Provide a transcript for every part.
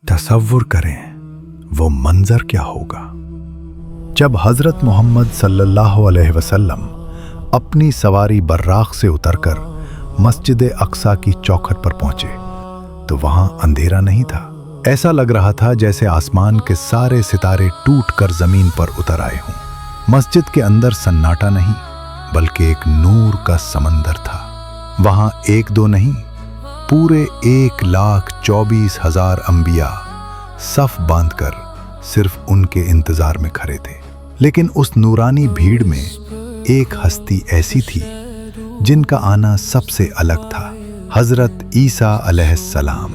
तसव्वुर करें वो मंजर क्या होगा जब हज़रत मोहम्मद सल्लल्लाहु अलैहि वसल्लम अपनी सवारी बर्राक से उतरकर मस्जिद अक्सा की चौखट पर पहुंचे तो वहां अंधेरा नहीं था। ऐसा लग रहा था जैसे आसमान के सारे सितारे टूट कर जमीन पर उतर आए हों। मस्जिद के अंदर सन्नाटा नहीं बल्कि एक नूर का समंदर था। वहां एक दो नहीं, पूरे 1,24,000 अंबिया सफ बांधकर सिर्फ उनके इंतजार में खड़े थे। लेकिन उस नूरानी भीड़ में एक हस्ती ऐसी थी जिनका आना सबसे अलग था, हजरत ईसा अलैहिस्सलाम।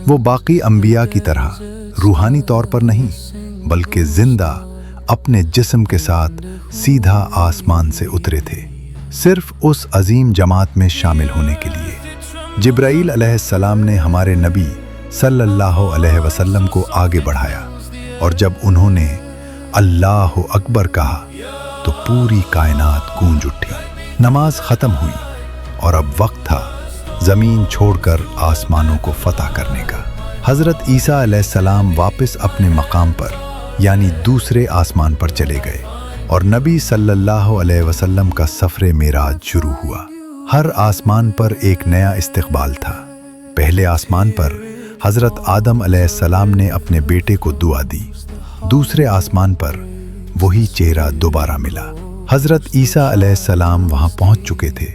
वो बाकी अंबिया की तरह रूहानी तौर पर नहीं बल्कि जिंदा अपने जिस्म के साथ सीधा आसमान से उतरे थे, सिर्फ उस अजीम जमात में शामिल होने के लिए। जिब्राईल अलैहिस्सलाम ने हमारे नबी सल्लल्लाहु अलैहि वसल्लम को आगे बढ़ाया और जब उन्होंने अल्लाहु अकबर कहा तो पूरी कायनात गूंज उठी। नमाज खत्म हुई और अब वक्त था जमीन छोड़कर आसमानों को फतह करने का। हजरत ईसा अलैहिस्सलाम वापस अपने मकाम पर यानी दूसरे आसमान पर चले गए और नबी सल्लल्लाहु अलैहि वसल्लम का सफरे मेराज शुरू हुआ। हर आसमान पर एक नया इस्तकबाल था। पहले आसमान पर हजरत आदम अलैहिस्सलाम ने अपने बेटे को दुआ दी। दूसरे आसमान पर वही चेहरा दोबारा मिला। हजरत ईसा अलैहिस्सलाम वहां पहुंच चुके थे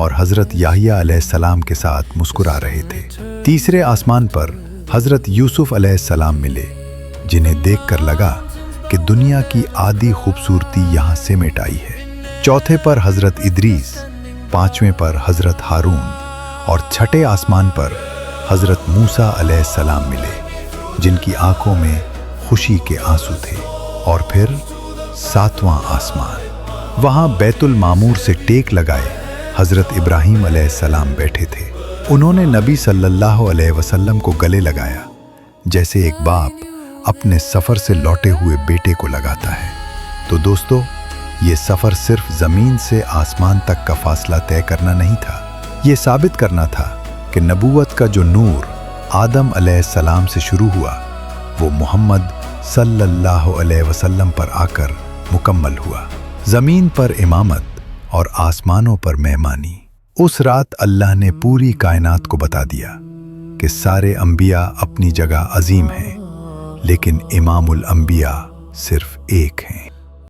और हजरत याहिया अलैहिस्सलाम के साथ मुस्कुरा रहे थे। तीसरे आसमान पर हजरत यूसुफ अलैहिस्सलाम मिले, जिन्हें देखकर लगा कि दुनिया की आधी खूबसूरती यहाँ से मिट आई है। चौथे पर हजरत इदरीस, पांचवें पर हजरत हारून और छठे आसमान पर हजरत मूसा अलैहिस्सलाम मिले, जिनकी आंखों में खुशी के आंसू थे। और फिर सातवां आसमान, वहां बैतुल मामूर से टेक लगाए हजरत इब्राहीम अलैहिस्सलाम बैठे थे। उन्होंने नबी सल्लल्लाहु अलैहि वसल्लम को गले लगाया जैसे एक बाप अपने सफर से लौटे हुए बेटे को लगाता है। तो दोस्तों, ये सफर सिर्फ जमीन से आसमान तक का फासला तय करना नहीं था, ये साबित करना था कि नबूवत का जो नूर आदम अलैहिस्सलाम से शुरू हुआ वो मोहम्मद सल्लल्लाहु अलैहि वसल्लम पर आकर मुकम्मल हुआ। जमीन पर इमामत और आसमानों पर मेहमानी। उस रात अल्लाह ने पूरी कायनात को बता दिया कि सारे अंबिया अपनी जगह अजीम हैं, लेकिन इमामुल अंबिया सिर्फ एक हैं।